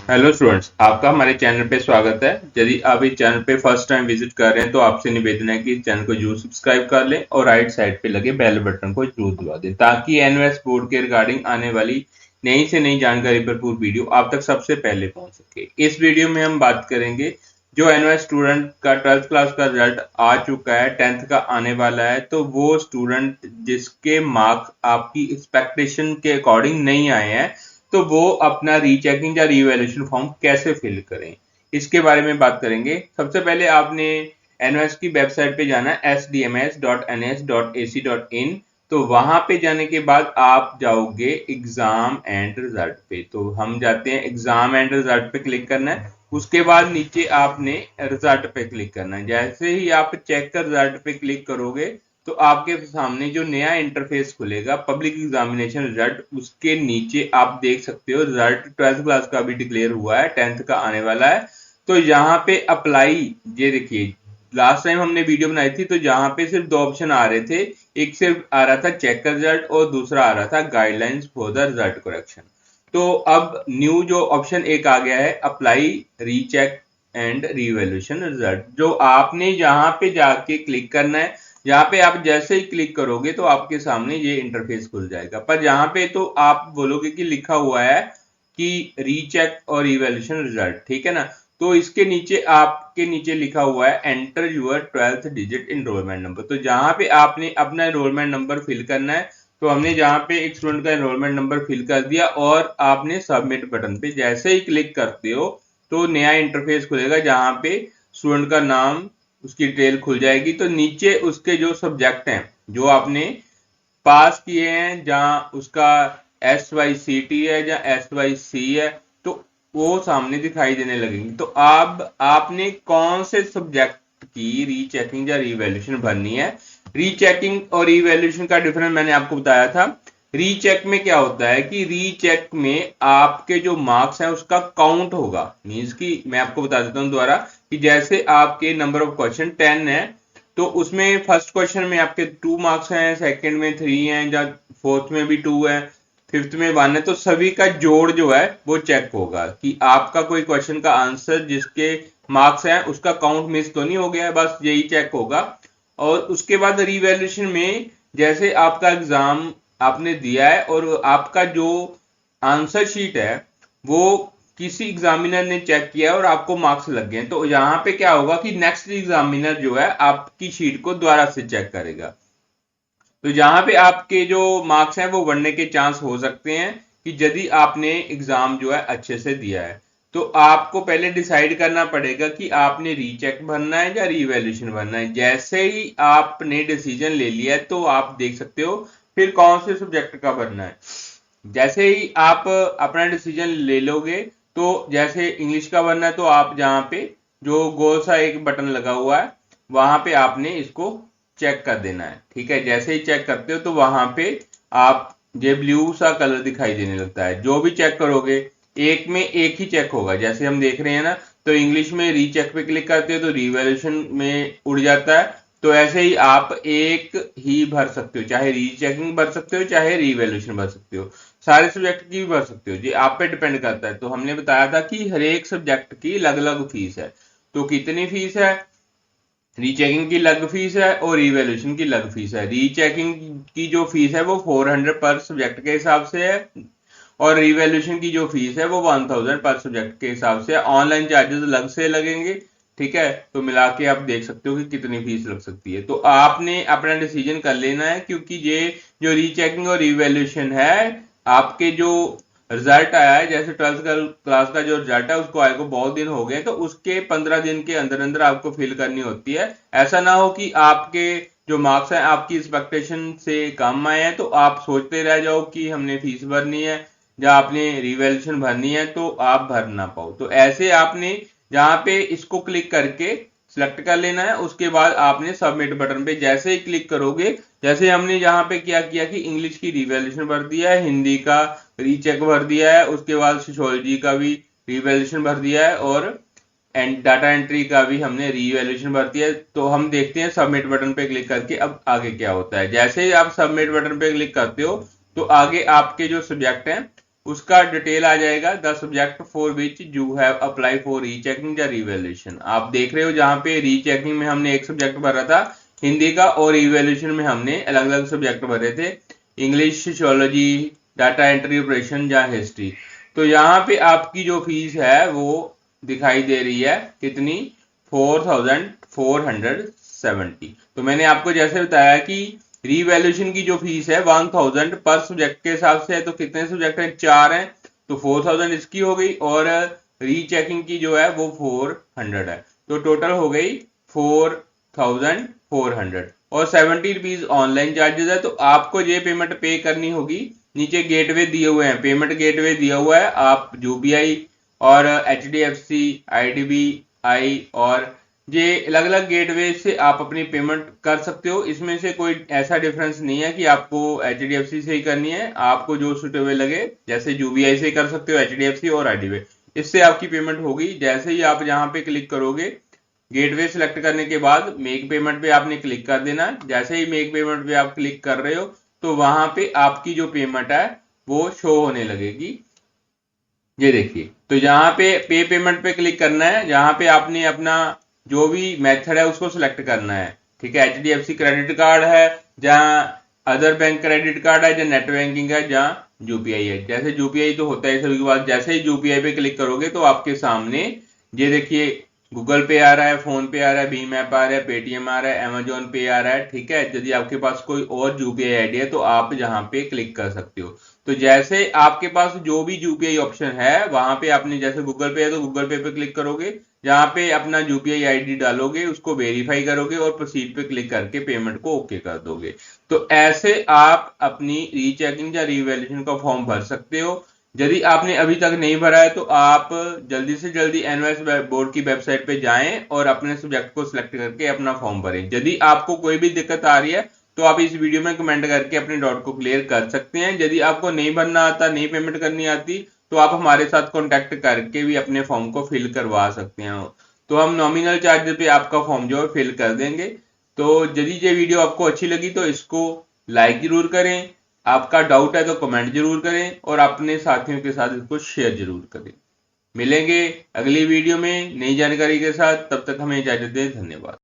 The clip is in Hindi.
हेलो स्टूडेंट्स, आपका हमारे चैनल पे स्वागत है। यदि आप इस चैनल पे फर्स्ट टाइम विजिट कर रहे हैं तो आपसे निवेदन है कि इस चैनल को जरूर सब्सक्राइब कर लें और राइट साइड पे लगे बेल बटन को जरूर दबा दें ताकि एनएस बोर्ड के रिगार्डिंग आने वाली नई से नई जानकारी भरपूर वीडियो आप तक सबसे पहले पहुंच सके। इस वीडियो में हम बात करेंगे जो एनएस स्टूडेंट का 12th क्लास का रिजल्ट आ चुका है, 10th का आने वाला है, तो वो स्टूडेंट जिसके मार्क्स आपकी एक्सपेक्टेशन के अकॉर्डिंग नहीं आए हैं तो वो अपना रीचेकिंग या रीवैल्यूएशन फॉर्म कैसे फिल करें, इसके बारे में बात करेंगे। सबसे पहले आपने एनओएस की वेबसाइट पे जाना है sdms.ns.ac.in। तो वहां पे जाने के बाद आप जाओगे एग्जाम एंड रिजल्ट पे। तो हम जाते हैं एग्जाम एंड रिजल्ट पे, क्लिक करना है। उसके बाद नीचे आपने रिजल्ट पे क्लिक करना है। जैसे ही आप चेक कर रिजल्ट पे क्लिक करोगे तो आपके सामने जो नया इंटरफेस खुलेगा पब्लिक एग्जामिनेशन रिजल्ट, उसके नीचे आप देख सकते हो रिजल्ट 12th क्लास का भी डिक्लेयर हुआ है, 10th का आने वाला है। तो यहाँ पे अप्लाई, ये देखिए लास्ट टाइम हमने वीडियो बनाई थी तो यहाँ पे सिर्फ दो ऑप्शन आ रहे थे। एक सिर्फ आ रहा था चेक का रिजल्ट और दूसरा आ रहा था guidelines for the result correction. तो अब न्यू जो ऑप्शन एक आ गया है apply recheck and revaluation result, जो आपने यहाँ पे जाके क्लिक करना है। यहाँ पे आप जैसे ही क्लिक करोगे तो आपके सामने ये इंटरफेस खुल जाएगा, पर यहाँ पे तो आप बोलोगे कि लिखा हुआ है कि रीचेक और इवैल्यूएशन रिजल्ट, ठीक है ना। तो इसके नीचे आपके नीचे लिखा हुआ है enter your 12th digit enrolment number. तो जहां पे आपने अपना एनरोलमेंट नंबर फिल करना है, तो हमने जहां पे एक स्टूडेंट का एनरोलमेंट नंबर फिल कर दिया और आपने सबमिट बटन पे जैसे ही क्लिक करते हो तो नया इंटरफेस खुलेगा जहां पे स्टूडेंट का नाम, उसकी डिटेल खुल जाएगी। तो नीचे उसके जो सब्जेक्ट हैं जो आपने पास किए हैं, जहां उसका SYCT है या SYC है, तो वो सामने दिखाई देने लगेंगे। तो अब आपने कौन से सब्जेक्ट की रीचेकिंग या रीवैल्यूएशन भरनी है। रीचेकिंग और रीवैल्यूएशन का डिफरेंस मैंने आपको बताया था। रीचेक में क्या होता है कि रीचेक में आपके जो मार्क्स हैं उसका काउंट होगा। मींस कि मैं आपको बता देता हूं दोबारा कि जैसे आपके नंबर ऑफ क्वेश्चन 10 है तो उसमें फर्स्ट क्वेश्चन में आपके 2 मार्क्स हैं, सेकंड में 3 हैं, या फोर्थ में भी 2 है, फिफ्थ में 1 है, तो सभी का जोड़ जो है वो चेक होगा कि आपका कोई क्वेश्चन का आंसर जिसके मार्क्स हैं उसका काउंट मिस तो नहीं हो गया है, बस यही चेक होगा। और उसके बाद रिवैल्यूएशन में जैसे आपका एग्जाम आपने दिया है और आपका जो आंसर शीट है वो किसी एग्जामिनर ने चेक किया और आपको मार्क्स लग गए, तो यहाँ पे क्या होगा कि नेक्स्ट एग्जामिनर जो है आपकी शीट को दोबारा से चेक करेगा। तो जहां पे आपके जो मार्क्स हैं वो बढ़ने के चांस हो सकते हैं कि यदि आपने एग्जाम जो है अच्छे से दिया है। तो आपको पहले डिसाइड करना पड़ेगा कि आपने रीचेक भरना है या रीवैल्यूएशन भरना है। जैसे ही आपने डिसीजन ले लिया है तो आप देख सकते हो फिर कौन से सब्जेक्ट का भरना है। जैसे ही आप अपना डिसीजन ले लोगे तो जैसे इंग्लिश का भरना है तो आप जहां पे जो गोल सा एक बटन लगा हुआ है वहां पे आपने इसको चेक कर देना है, ठीक है। जैसे ही चेक करते हो तो वहां पे आप ये ब्लू सा कलर दिखाई देने लगता है। जो भी चेक करोगे एक में एक ही चेक होगा, जैसे हम देख रहे हैं ना। तो इंग्लिश में रीचेक पे क्लिक करते हो तो रिवैल्यूएशन में उड़ जाता है। तो ऐसे ही आप एक ही भर सकते हो, चाहे रीचेकिंग भर सकते हो चाहे रिवैल्यूएशन भर सकते हो, सारे सब्जेक्ट की भी भर सकते हो, जी आप पे डिपेंड करता है। तो हमने बताया था कि हर एक सब्जेक्ट की अलग अलग फीस है। तो कितनी फीस है, रीचेकिंग की अलग फीस है और रिवैल्यूएशन की अलग फीस है। रीचेकिंग की जो फीस है वो 400 पर सब्जेक्ट के हिसाब से है और रिवैल्यूएशन की जो फीस है वो 1000 पर सब्जेक्ट के हिसाब से है। ऑनलाइन चार्जेस अलग से लगेंगे, ठीक है। तो मिला के आप देख सकते हो कि कितनी फीस लग सकती है। तो आपने अपना डिसीजन कर लेना है क्योंकि ये जो रीचेकिंग और रिवैल्यूएशन है, आपके जो रिजल्ट आया है, जैसे 12th क्लास का जो रिजल्ट है उसको आए को बहुत दिन हो गए, तो उसके 15 दिन के अंदर अंदर आपको फिल करनी होती है। ऐसा ना हो कि आपके जो मार्क्स हैं आपकी एक्सपेक्टेशन से कम आए हैं तो आप सोचते रह जाओ कि हमने फीस भरनी है या आपने रिवैल्यूएशन भरनी है तो आप भर ना पाओ। तो ऐसे आपने जहां पे इसको क्लिक करके सिलेक्ट कर लेना है, उसके बाद आपने सबमिट बटन पे जैसे ही क्लिक करोगे, जैसे हमने यहाँ पे क्या किया कि इंग्लिश की रिवैल्यूएशन भर दिया है, हिंदी का रीचेक भर दिया है, उसके बाद सोशियोलॉजी का भी रिवैल्यूएशन भर दिया है और डाटा एंट्री का भी हमने रीवैल्यूएशन भर दिया है। तो हम देखते हैं सबमिट बटन पे क्लिक करके अब आगे क्या होता है। जैसे ही आप सबमिट बटन पे क्लिक करते हो तो आगे आपके जो सब्जेक्ट हैं उसका डिटेल आ जाएगा, the subject for which you have apply for rechecking या रिवैल्यूएशन। आप देख रहे हो जहां पे रीचेकिंग में हमने एक सब्जेक्ट भरा था हिंदी का, और रिवैल्यूएशन में हमने अलग अलग सब्जेक्ट भरे थे, English, sociology, data entry operation या हिस्ट्री। तो यहाँ पे आपकी जो फीस है वो दिखाई दे रही है कितनी, 4470। तो मैंने आपको जैसे बताया कि रीवैल्यूएशन की जो फीस है 1000 पर सब्जेक्ट के हिसाब से है, तो कितने सब्जेक्ट हैं, 4 हैं, तो 4000 इसकी हो गई, और रीचेकिंग की जो है वो 400 है, तो टोटल हो गई 4400। और 70 रुपीज ऑनलाइन चार्जेस है। तो आपको ये पेमेंट पे करनी होगी, नीचे गेटवे दिए हुए हैं, पेमेंट गेटवे दिया हुआ है, आप यूपीआई और HDFC, IDBI और ये अलग अलग गेटवे से आप अपनी पेमेंट कर सकते हो। इसमें से कोई ऐसा डिफरेंस नहीं है कि आपको HDFC से ही करनी है, आपको जो सुटेबल लगे, जैसे UBI से कर सकते हो, HDFC और IDBI, इससे आपकी पेमेंट होगी। जैसे ही आप यहाँ पे क्लिक करोगे, गेटवे सिलेक्ट करने के बाद मेक पेमेंट पे आपने क्लिक कर देना। जैसे ही मेक पेमेंट पे आप क्लिक कर रहे हो तो वहां पे आपकी जो पेमेंट है वो शो होने लगेगी। ये देखिए, तो यहाँ पे पेमेंट पे क्लिक करना है, यहाँ पे आपने अपना जो भी मेथड है उसको सिलेक्ट करना है। ठीक है, HDFC क्रेडिट कार्ड है, जहाँ अदर बैंक क्रेडिट कार्ड है, जहाँ नेट बैंकिंग है, जहाँ यूपीआई है। जैसे यूपीआई तो होता है सभी के पास, जैसे ही यूपीआई पे क्लिक करोगे तो आपके सामने ये देखिए गूगल पे आ रहा है, फोन पे आ रहा है, भीम ऐप आ रहा है, पेटीएम आ रहा है, अमेजोन पे आ रहा है। ठीक है, यदि आपके पास कोई और यूपीआई आईडी है तो आप यहाँ पे क्लिक कर सकते हो। तो जैसे आपके पास जो भी यूपीआई ऑप्शन है वहां पे आपने, जैसे गूगल पे है तो गूगल पे क्लिक करोगे, जहां पे अपना यूपीआई आईडी डालोगे, उसको वेरीफाई करोगे और प्रोसीड पे क्लिक करके पेमेंट को ओके कर दोगे। तो ऐसे आप अपनी रीचेकिंग या रिवैल्यूएशन का फॉर्म भर सकते हो। यदि आपने अभी तक नहीं भरा है तो आप जल्दी से जल्दी NYS बोर्ड की वेबसाइट पे जाएं और अपने सब्जेक्ट को सिलेक्ट करके अपना फॉर्म भरें। यदि आपको कोई भी दिक्कत आ रही है तो आप इस वीडियो में कमेंट करके अपने डाउट को क्लियर कर सकते हैं। यदि आपको नहीं भरना आता, नहीं पेमेंट करनी आती, तो आप हमारे साथ कॉन्टेक्ट करके भी अपने फॉर्म को फिल करवा सकते हैं। तो हम नॉमिनल चार्ज पे आपका फॉर्म जो है फिल कर देंगे। तो यदि ये वीडियो आपको अच्छी लगी तो इसको लाइक जरूर करें, आपका डाउट है तो कमेंट जरूर करें, और अपने साथियों के साथ इसको शेयर जरूर करें। मिलेंगे अगली वीडियो में नई जानकारी के साथ, तब तक हमें इजाजत दें। धन्यवाद।